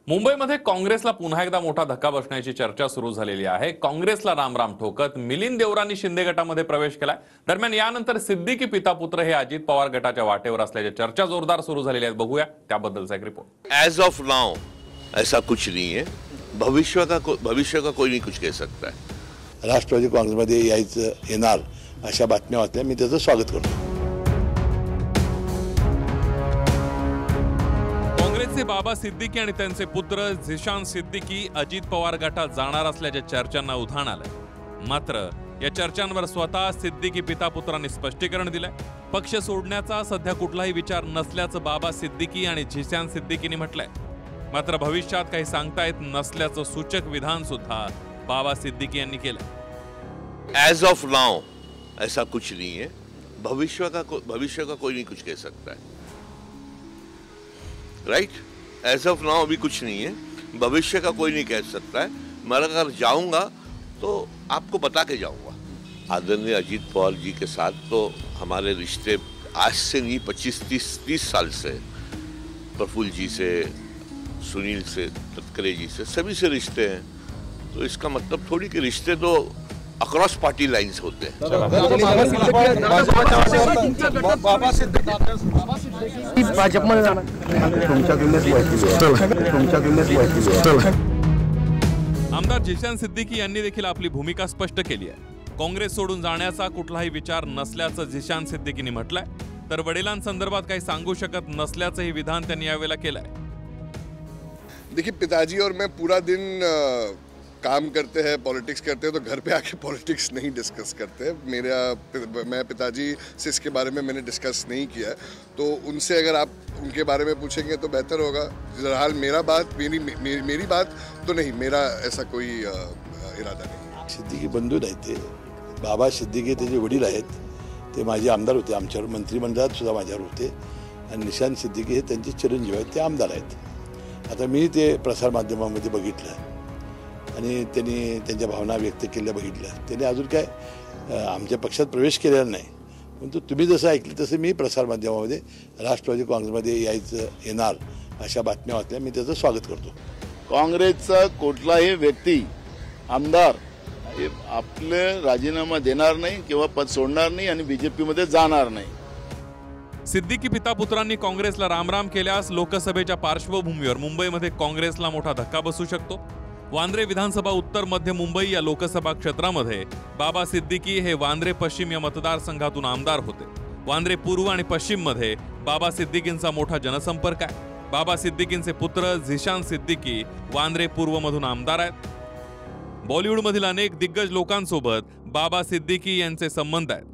मुंबईमध्ये काँग्रेसला पुन्हा एकदा मोठा धक्का बसण्याची चर्चा सुरू झालेली आहे। काँग्रेसला रामराम ठोकत मिलिंद देवरांनी शिंदे गटामध्ये प्रवेश केलाय। दरम्यान यानंतर सिद्दीकी पिता पुत्र हे अजित पवार गटाच्या वाटेवर असल्याच्या चर्चा जोरदार सुरू झालेल्या आहेत। बघूया त्याबद्दलचा एक रिपोर्ट। एज ऑफ नाउ ऐसा कुछ नहीं है। भविष्य का कोई नहीं कुछ कह सकता है। राष्ट्रवादी काँग्रेसमध्ये येणार अशा बातम्या होत्या, मी त्याचं स्वागत करतो। काँग्रेसचे बाबा सिद्दीकी आणि त्यांचे पुत्र झिशान सिद्दीकी अजित पवार गटात जाणार असल्याच्या चर्चांना उधाण आलंय। मात्र या चर्चांवर स्वतः सिद्दीकी पिता पुत्रांनी स्पष्टीकरण दिलंय। पक्ष सोडण्याचा सध्या कुठलाही विचार नसल्याचं बाबा सिद्दीकी आणि झिशान सिद्दीकींनी म्हटलंय। मात्र भविष्यात काही सांगता येत नसल्याचं सूचक विधान सुद्धा बाबा सिद्दीकी यांनी केलंय। एज ऑफ नाउ ऐसा कुछ नहीं है। भविष्य का कोई नहीं कुछ कह सकता है। राइट, एज ऑफ नाउ अभी कुछ नहीं है। भविष्य का कोई नहीं कह सकता है। मैं अगर जाऊंगा तो आपको बता के जाऊंगा। आदरणीय अजीत पवार जी के साथ तो हमारे रिश्ते आज से नहीं 25-30 साल से, प्रफुल्ल जी से, सुनील से, तटकरे जी से, सभी से रिश्ते हैं। तो इसका मतलब थोड़ी कि रिश्ते तो अक्रॉस पार्टी लाइन्स होते हैं। आमदार झिशान सिद्दीकी यांनी देखील आपली भूमिका स्पष्ट केली आहे। काँग्रेस सोडून जाण्याचा कुठलाही विचार नसल्याचं झिशान सिद्दीकींनी म्हटलंय। तर वडिलांसंदर्भात काही सांगू शकत नसल्याचंही विधान त्यांनी यावेळेला केलंय। देखिए, पिताजी और मैं पूरा दिन काम करते हैं, पॉलिटिक्स करते हैं, तो घर पे आके पॉलिटिक्स नहीं डिस्कस करते। मैं पिताजी से इसके बारे में मैंने डिस्कस नहीं किया है, तो उनसे अगर आप उनके बारे में पूछेंगे तो बेहतर होगा। फिलहाल मेरी बात तो नहीं, मेरा ऐसा कोई इरादा नहीं। सिद्दीकी बंधू नाही, ते बाबा सिद्दीकी त्याचे वडील आहेत। ते माझे आमदार होते, आमच्यावर मंत्रिमंडळात सुद्धा माझ्यावर होते। आणि निशांत सिद्दीकी हे त्यांचे चिरंजीव आहेत, ते आमदार आहेत। आता मी ते प्रसारमाध्यमामध्ये बघितलं आणि त्यांनी त्यांच्या भावना व्यक्त केल्या बघितल्या। त्यांनी अजून काय आमच्या पक्षात प्रवेश केलेला नाही, परंतु तुम्ही जसं ऐकलं तसं मी प्रसारमाध्यमामध्ये राष्ट्रवादी काँग्रेसमध्ये येणार अशा बातम्या होत्या, मी त्याचं स्वागत करतो। काँग्रेसचा कुठलाही व्यक्ती आमदार हे आपले राजीनामा देणार नाही किंवा पद सोडणार नाही आणि बीजेपीमध्ये जाणार नाही। सिद्दीकी पिता पुत्रांनी काँग्रेसला रामराम केल्यास लोकसभेच्या पार्श्वभूमीवर मुंबईमध्ये काँग्रेसला मोठा धक्का बसू शकतो। वांद्रे विधानसभा उत्तर मध्य मुंबई या लोकसभा क्षेत्रामध्ये बाबा सिद्दीकी हे वांद्रे पश्चिम या मतदारसंघातून आमदार होते। वांद्रे पूर्व आणि पश्चिम मध्ये बाबा सिद्दीकींचा मोठा जनसंपर्क आहे। बाबा सिद्दीकींचे पुत्र झिशान सिद्दीकी वांद्रे पूर्व मधून आमदार आहेत। बॉलिवूडमधील अनेक दिग्गज लोकांसोबत बाबा सिद्दीकी यांचे संबंध आहेत।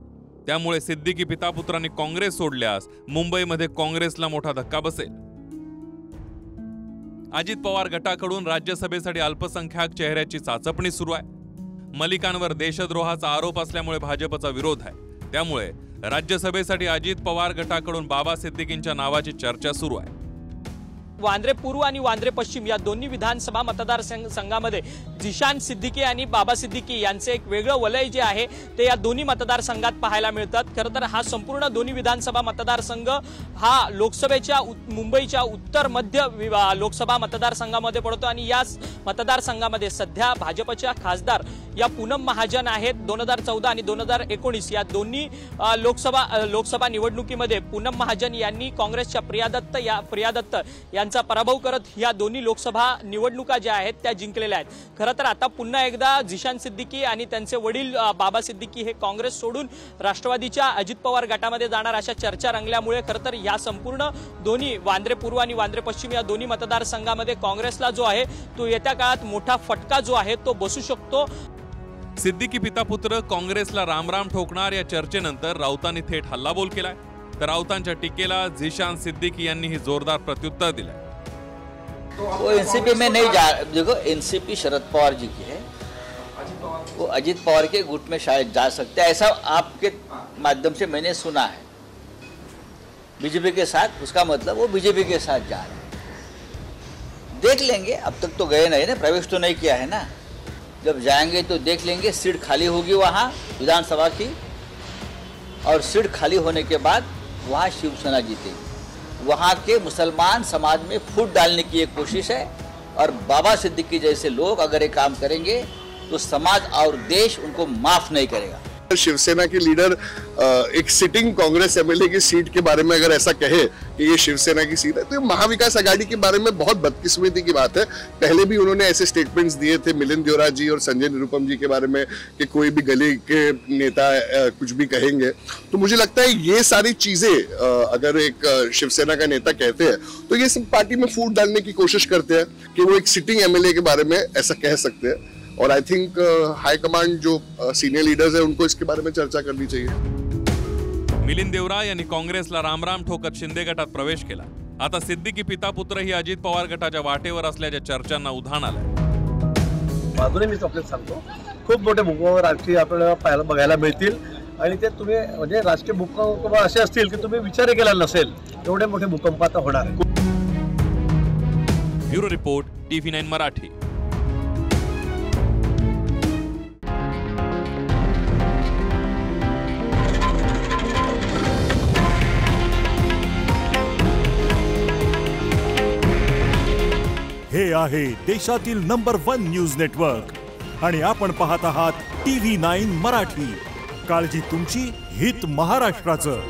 त्यामुळे सिद्दीकी पिता पुत्रांनी काँग्रेस सोडल्यास मुंबईमध्ये काँग्रेसला मोठा धक्का बसेल। अजित पवार गटाकडून राज्यसभेसाठी अल्पसंख्याक चेहऱ्याची चाचपणी सुरू आहे। मलिकांवर देशद्रोहाचा आरोप असल्यामुळे भाजपचा विरोध आहे। त्यामुळे राज्यसभेसाठी अजित पवार गटाकडून बाबा सिद्दीकींच्या नावाची चर्चा सुरू आहे। वांद्रे पूर्व आणि वांद्रे पश्चिम या दोन्ही विधानसभा मतदारसंघामध्ये झिशान सिद्दीकी आणि बाबा सिद्दीकी यांचे एक वेगळं वलय जे आहे ते या दोन्ही मतदारसंघात पाहायला मिळतात। खरं तर हा संपूर्ण दोन्ही विधानसभा मतदारसंघ हा लोकसभेच्या मुंबईच्या उत्तर मध्य लोकसभा मतदारसंघामध्ये पडतो आणि याच मतदारसंघामध्ये सध्या भाजपच्या खासदार या पूनम महाजन आहेत। 2014 आणि 2019 या दोन्ही लोकसभा निवडणुकीमध्ये पूनम महाजन यांनी काँग्रेसच्या प्रिया दत्त यांचा पराभव करत या दोन्ही लोकसभा निवडणुका ज्या आहेत त्या जिंकलेल्या आहेत। खरं तर आता पुन्हा एकदा झिशान सिद्दीकी आणि त्यांचे वडील बाबा सिद्दीकी हे काँग्रेस सोडून राष्ट्रवादीच्या अजित पवार गटामध्ये जाणार अशा चर्चा रंगल्यामुळे खरं तर या संपूर्ण दोन्ही वांद्रे पूर्व आणि वांद्रे पश्चिम या दोन्ही मतदारसंघामध्ये काँग्रेसला जो आहे तो येत्या काळात मोठा फटका जो आहे तो बसू शकतो। सिद्दीकी पिता पुत्र काँग्रेसला रामराम ठोकणार या चर्चेनंतर राऊतांनी थेट हल्लाबोल केलाय। तर राऊतांच्या टीकेला झिशान सिद्दीकी यांनीही जोरदार प्रत्युत्तर दिलंय। वो एनसीपी में नहीं जा, देखो एनसीपी शरद पवार जी की है, वो अजित पवार के गुट में शायद जा सकते हैं, ऐसा आपके माध्यम से मैंने सुना है। बीजेपी के साथ, उसका मतलब वो बीजेपी के साथ जा रहे हैं। देख लेंगे, अब तक तो गए नहीं ना, प्रवेश तो नहीं किया है ना। जब जाएंगे तो देख लेंगे, सीट खाली होगी वहाँ विधानसभा की, और सीट खाली होने के बाद वहाँ शिवसेना जीतेगी। वहाँ के मुसलमान समाज में फूट डालने की एक कोशिश है, और बाबा सिद्दीकी जैसे लोग अगर ये काम करेंगे तो समाज और देश उनको माफ नहीं करेगा। शिवसेना के लीडर एक सिटिंग कांग्रेस एमएलए की सीट के बारे में अगर ऐसा कहे कि ये शिवसेना की सीट है, तो ये महाविकास आघाड़ी के बारे में बहुत बदकिस्मती की बात है। पहले भी उन्होंने ऐसे स्टेटमेंट्स दिए थे मिलिंद देवरा जी और संजय निरुपम जी के बारे में कि कोई भी गली के नेता कुछ भी कहेंगे। तो मुझे लगता है ये सारी चीजें अगर एक शिवसेना का नेता कहते हैं तो ये सब पार्टी में फूट डालने की कोशिश करते हैं कि वो एक सिटिंग एमएलए के बारे में ऐसा कह सकते हैं। और आई थिंक हाई कमांड जो सीनियर लीडर्स है उनको इसके बारे में चर्चा करनी चाहिए। मिलिंद देवरा यांनी काँग्रेसला रामराम ठोकत शिंदे गटात प्रवेश केला। आता सिद्दीकी पिता पुत्रही अजित पवार गटाच्या वाटेवर असल्याच्या चर्चांना उधाण आलंय। अजूनही मी आपल्याला सांगतो, खूप मोठे भूकंप राजकीय आपल्याला पाहायला बघायला मिळतील आणि ते तुम्ही म्हणजे राजकीय भूकंप असे असतील की तुम्ही विचार केला नसेल एवढे मोठे भूकंप आता होणार आहे। Bureau report TV9 Marathi. हे आहे देशातील नंबर 1 न्यूज नेटवर्क आणि आपण पाहत आहात TV9 मराठी। काळजी तुमची, हित महाराष्ट्राचं।